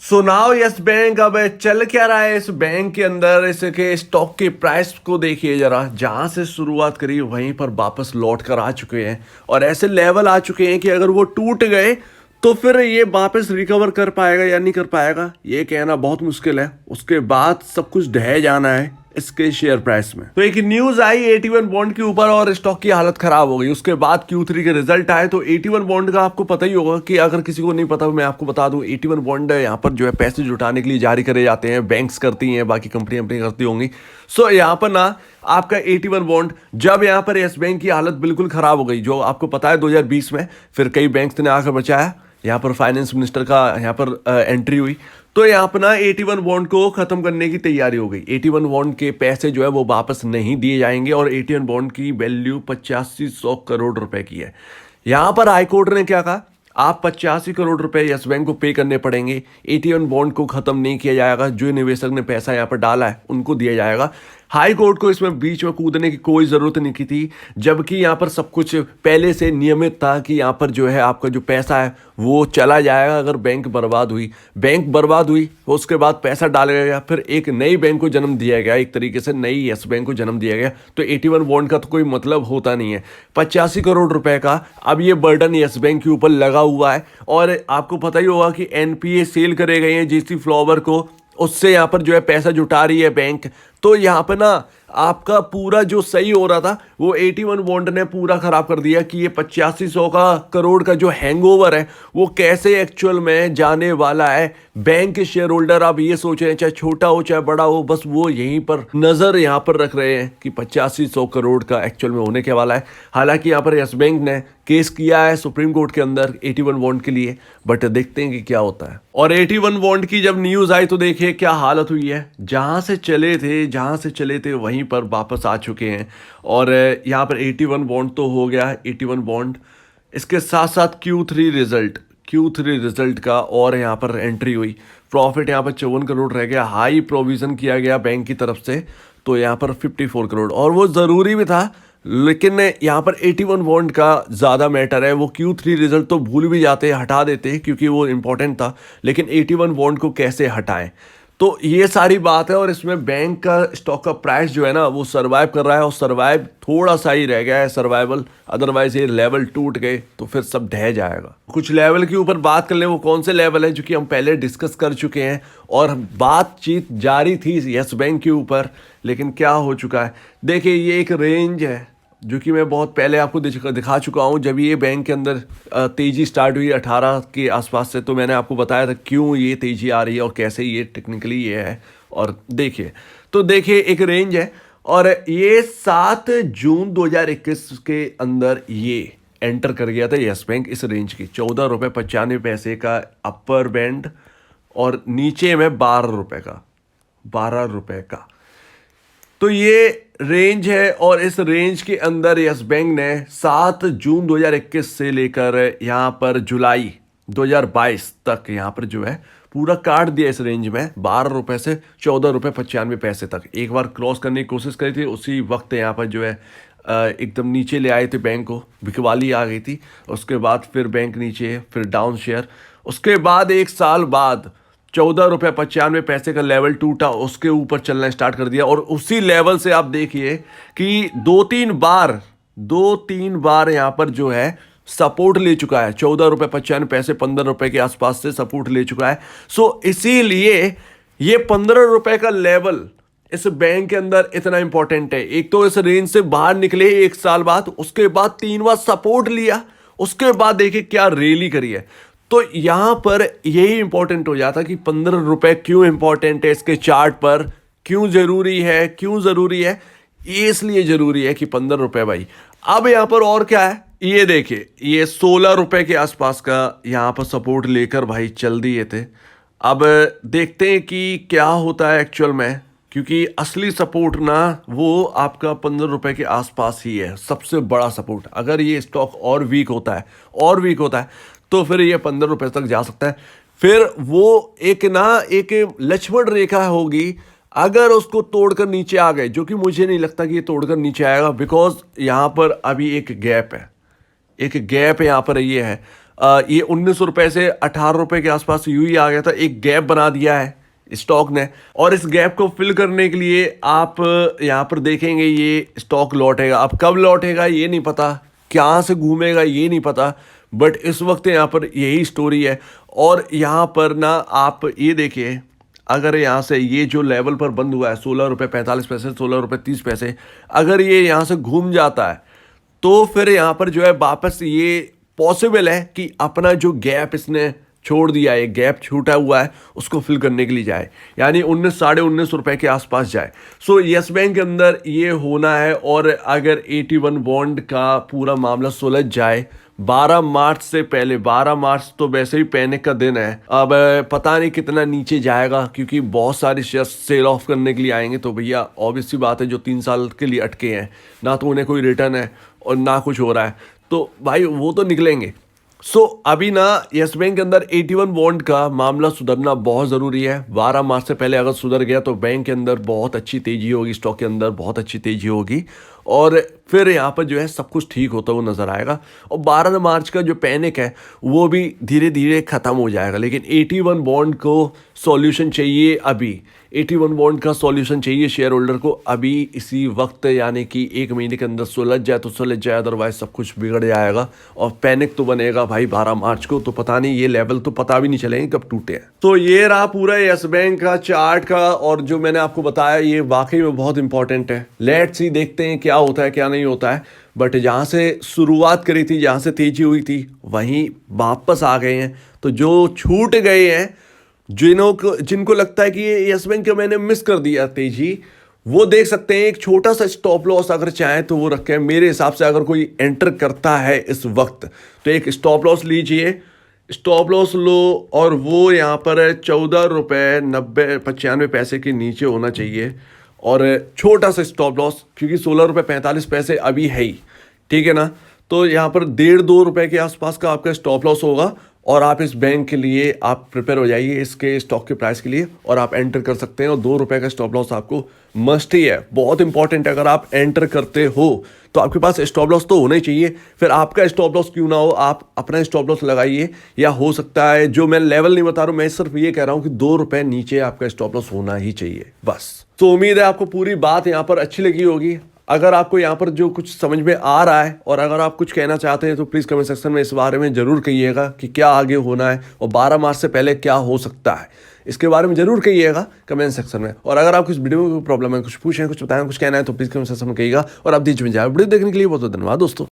So now yes bank अब चल क्या रहा है इस बैंक के अंदर। इसके स्टॉक के प्राइस को देखिए जरा, जहां से शुरुआत करी वहीं पर वापस लौट कर आ चुके हैं और ऐसे लेवल आ चुके हैं कि अगर वो टूट गए तो फिर ये वापस रिकवर कर पाएगा या नहीं कर पाएगा ये कहना बहुत मुश्किल है। उसके बाद सब कुछ ढह जाना है इसके शेयर प्राइस में। तो एक न्यूज आई 81 बॉन्ड के ऊपर और स्टॉक की हालत खराब हो गई। उसके बाद Q3 के रिजल्ट आए तो 81 बॉन्ड का आपको पता ही होगा कि अगर किसी को नहीं पता मैं आपको बता दूं, 81 बॉन्ड यहाँ पर जो है पैसे जुटाने के लिए जारी करे जाते हैं, बैंक्स करती हैं, बाकी कंपनी करती होंगी। सो यहाँ पर ना आपका 81 बॉन्ड, जब यहाँ पर येस बैंक की हालत बिल्कुल खराब हो गई, जो आपको पता है 2020 में, फिर कई बैंक्स ने आकर बचाया, यहाँ पर फाइनेंस मिनिस्टर का यहाँ पर एंट्री हुई, तो यहाँ पर ना 81 बॉन्ड को खत्म करने की तैयारी हो गई। 81 बॉन्ड के पैसे जो है वो वापस नहीं दिए जाएंगे और 81 बॉन्ड की वैल्यू 8500 करोड़ रुपए की है। यहाँ पर हाईकोर्ट ने क्या कहा, आप 85 करोड़ रुपए यस बैंक को पे करने पड़ेंगे। 81 बॉन्ड को खत्म नहीं किया जाएगा, जो निवेशक ने पैसा यहाँ पर डाला है उनको दिया जाएगा। हाई कोर्ट को इसमें बीच में कूदने की कोई ज़रूरत नहीं की थी, जबकि यहाँ पर सब कुछ पहले से नियमित था कि यहाँ पर जो है आपका जो पैसा है वो चला जाएगा। अगर बैंक बर्बाद हुई उसके बाद पैसा डाला गया, फिर एक नई बैंक को जन्म दिया गया, एक तरीके से नई यस बैंक को जन्म दिया गया। तो 81 बॉन्ड का तो कोई मतलब होता नहीं है। 85 करोड़ रुपए का अब ये बर्डन यस बैंक के ऊपर लगा हुआ है। और आपको पता ही होगा कि एनपीए सेल करे गए हैं जीसी फ्लावर को, उससे यहाँ पर जो है पैसा जुटा रही है बैंक। तो यहाँ पे ना आपका पूरा जो सही हो रहा था वो 81 बॉन्ड ने पूरा खराब कर दिया कि ये 8500 करोड़ का जो हैंगओवर है वो कैसे एक्चुअल में जाने वाला है। बैंक के शेयर होल्डर आप ये सोच रहे हैं, चाहे छोटा हो चाहे बड़ा हो, बस वो यहीं पर नजर यहाँ पर रख रहे हैं कि 8500 करोड़ का एक्चुअल में होने के वाला है। हालांकि यहाँ पर यस बैंक ने केस किया है सुप्रीम कोर्ट के अंदर 81 बॉन्ड के लिए, बट देखते हैं कि क्या होता है। और 81 बॉन्ड की जब न्यूज आई तो देखिए क्या हालत हुई है। जहां से चले थे वहीं पर वापस आ चुके हैं। और यहाँ पर 81 बॉन्ड तो हो गया 81 बॉन्ड, इसके साथ साथ Q3 रिजल्ट का और यहाँ पर एंट्री हुई। प्रॉफिट यहाँ पर 54 करोड़ रह गया, हाई प्रोविजन किया गया बैंक की तरफ से, तो यहाँ पर 54 करोड़, और वो ज़रूरी भी था। लेकिन यहाँ पर 81 बॉन्ड का ज़्यादा मैटर है। वो Q3 रिजल्ट तो भूल भी जाते, हटा देते क्योंकि वो इंपॉर्टेंट था, लेकिन 81 बॉन्ड को कैसे हटाएं, तो ये सारी बात है। और इसमें बैंक का स्टॉक का प्राइस जो है ना वो सर्वाइव कर रहा है, और सर्वाइव थोड़ा सा ही रह गया है सर्वाइवल, अदरवाइज ये लेवल टूट गए तो फिर सब ढह जाएगा। कुछ लेवल के ऊपर बात कर ले, वो कौन से लेवल है जो कि हम पहले डिस्कस कर चुके हैं और बातचीत जारी थी यस बैंक के ऊपर, लेकिन क्या हो चुका है देखिए। ये एक रेंज है जो कि मैं बहुत पहले आपको दिखा चुका हूँ। जब ये बैंक के अंदर तेज़ी स्टार्ट हुई 18 के आसपास से, तो मैंने आपको बताया था क्यों ये तेज़ी आ रही है और कैसे ये टेक्निकली ये है। और देखिए एक रेंज है, और ये 7 जून 2021 के अंदर ये एंटर कर गया था यस बैंक इस रेंज की 14.95 का अपर बैंड, और नीचे में 12 रुपए का। तो ये रेंज है, और इस रेंज के अंदर यस बैंक ने 7 जून 2021 से लेकर यहाँ पर जुलाई 2022 तक यहाँ पर जो है पूरा काट दिया इस रेंज में 12 रुपए से 14.95 तक। एक बार क्रॉस करने की कोशिश करी थी, उसी वक्त यहाँ पर जो है एकदम नीचे ले आए थे बैंक को, बिकवाली आ गई थी। उसके बाद फिर बैंक नीचे, फिर डाउन शेयर। उसके बाद एक साल बाद 14.95 का लेवल टूटा, उसके ऊपर चलना स्टार्ट कर दिया, और उसी लेवल से आप देखिए कि दो तीन बार यहाँ पर जो है सपोर्ट ले चुका है। 14.95 15 रुपए के आसपास से सपोर्ट ले चुका है। सो इसीलिए ये 15 रुपए का लेवल इस बैंक के अंदर इतना इंपॉर्टेंट है। एक तो इस रेंज से बाहर निकले एक साल बाद, उसके बाद 3 बार सपोर्ट लिया, उसके बाद देखिए क्या रैली करी है। तो यहां पर यही इंपॉर्टेंट हो जाता कि 15 रुपए क्यों इंपॉर्टेंट है, इसके चार्ट पर क्यों जरूरी है। ये इसलिए जरूरी है कि 15 रुपए भाई। अब यहां पर और क्या है, ये देखिए, ये 16 रुपए के आसपास का यहां पर सपोर्ट लेकर भाई चल दिए थे। अब देखते हैं कि क्या होता है एक्चुअल में, क्योंकि असली सपोर्ट ना वो आपका 15 रुपए के आसपास ही है, सबसे बड़ा सपोर्ट। अगर ये स्टॉक और वीक होता है तो फिर ये 15 रुपए तक जा सकता है। फिर वो एक लक्ष्मण रेखा होगी, अगर उसको तोड़कर नीचे आ गए, जो कि मुझे नहीं लगता कि ये तोड़कर नीचे आएगा, बिकॉज यहाँ पर अभी एक गैप है यहाँ पर ये है। ये 19 रुपए से 18 रुपए के आसपास यूं ही आ गया था, एक गैप बना दिया है स्टॉक ने। और इस गैप को फिल करने के लिए आप यहाँ पर देखेंगे ये स्टॉक लौटेगा। अब कब लौटेगा ये नहीं पता, कहाँ से घूमेगा ये नहीं पता, बट इस वक्त यहाँ पर यही स्टोरी है। और यहाँ पर ना आप ये देखिए, अगर यहाँ से ये जो लेवल पर बंद हुआ है 16 रुपये 45 पैसे, 16 रुपये 30 पैसे, अगर ये यहाँ से घूम जाता है तो फिर यहाँ पर जो है वापस ये पॉसिबल है कि अपना जो गैप इसने छोड़ दिया है, गैप छूटा हुआ है, उसको फिल करने के लिए जाए, यानी 19 साढ़े 19 रुपए के आसपास जाए। सो यस बैंक के अंदर ये होना है। और अगर 81 बॉन्ड का पूरा मामला सुलझ जाए 12 मार्च से पहले, 12 मार्च तो वैसे ही पैनिक का दिन है, अब पता नहीं कितना नीचे जाएगा, क्योंकि बहुत सारे शेयर्स सेल ऑफ करने के लिए आएंगे। तो भैया ऑब्वियस सी बात है, जो 3 साल के लिए अटके हैं, ना तो उन्हें कोई रिटर्न है और ना कुछ हो रहा है, तो भाई वो तो निकलेंगे। सो अभी ना यस बैंक के अंदर 81 बॉन्ड का मामला सुधरना बहुत ज़रूरी है। 12 मार्च से पहले अगर सुधर गया तो बैंक के अंदर बहुत अच्छी तेज़ी होगी, स्टॉक के अंदर बहुत अच्छी तेज़ी होगी, और फिर यहाँ पर जो है सब कुछ ठीक होता हुआ नज़र आएगा। और 12 मार्च का जो पैनिक है वो भी धीरे धीरे ख़त्म हो जाएगा। लेकिन 81 बॉन्ड को सॉल्यूशन चाहिए अभी, 81 बॉन्ड का सॉल्यूशन चाहिए शेयर होल्डर को अभी, इसी वक्त, यानी कि 1 महीने के अंदर सुलझ जाए तो सुलझ जाए, अदरवाइज सब कुछ बिगड़ जाएगा। और पैनिक तो बनेगा भाई 12 मार्च को, तो पता नहीं ये लेवल तो पता भी नहीं चलेंगे कब टूटे हैं। तो ये रहा पूरा यस बैंक का चार्ट का, और जो मैंने आपको बताया ये वाकई में बहुत इंपॉर्टेंट है। लेट्स सी, देखते हैं क्या होता है क्या नहीं होता है। बट जहाँ से शुरुआत करी थी, जहाँ से तेजी हुई थी, वहीं वापस आ गए हैं। तो जो छूट गए हैं, जिनको लगता है कि ये यस बैंक का मैंने मिस कर दिया तेजी, वो देख सकते हैं एक छोटा सा स्टॉप लॉस अगर चाहें तो वो रखें। मेरे हिसाब से अगर कोई एंटर करता है इस वक्त तो एक स्टॉप लॉस लीजिए, स्टॉप लॉस लो, और वो यहाँ पर 14 रुपये 90 95 पैसे के नीचे होना चाहिए, और छोटा सा स्टॉप लॉस, क्योंकि 16 रुपये 45 पैसे अभी है ही, ठीक है ना। तो यहाँ पर 1.5-2 रुपए के आसपास का आपका स्टॉप लॉस होगा, और आप इस बैंक के लिए आप प्रिपेयर हो जाइए, इसके स्टॉक के प्राइस के लिए, और आप एंटर कर सकते हैं। और 2 रुपए का स्टॉप लॉस आपको मस्ट ही है, बहुत इंपॉर्टेंट है। अगर आप एंटर करते हो तो आपके पास स्टॉप लॉस तो होना ही चाहिए। फिर आपका स्टॉप लॉस क्यों ना हो, आप अपना स्टॉप लॉस लगाइए, या हो सकता है, जो मैं लेवल नहीं बता रहा हूँ, मैं सिर्फ ये कह रहा हूँ कि 2 रुपए नीचे आपका स्टॉप लॉस होना ही चाहिए बस। तो उम्मीद है आपको पूरी बात यहाँ पर अच्छी लगी होगी। अगर आपको यहाँ पर जो कुछ समझ में आ रहा है, और अगर आप कुछ कहना चाहते हैं, तो प्लीज़ कमेंट सेक्शन में इस बारे में ज़रूर कहिएगा कि क्या आगे होना है, और 12 मार्च से पहले क्या हो सकता है, इसके बारे में ज़रूर कहिएगा कमेंट सेक्शन में। और अगर आपको इस वीडियो में कोई प्रॉब्लम है, कुछ पूछें, कुछ बताएं, कुछ कहना है, तो प्लीज़ कमेंट सेक्शन में कहिएगा। और आप बीच में जाए वीडियो देखने के लिए बहुत बहुत धन्यवाद दोस्तों।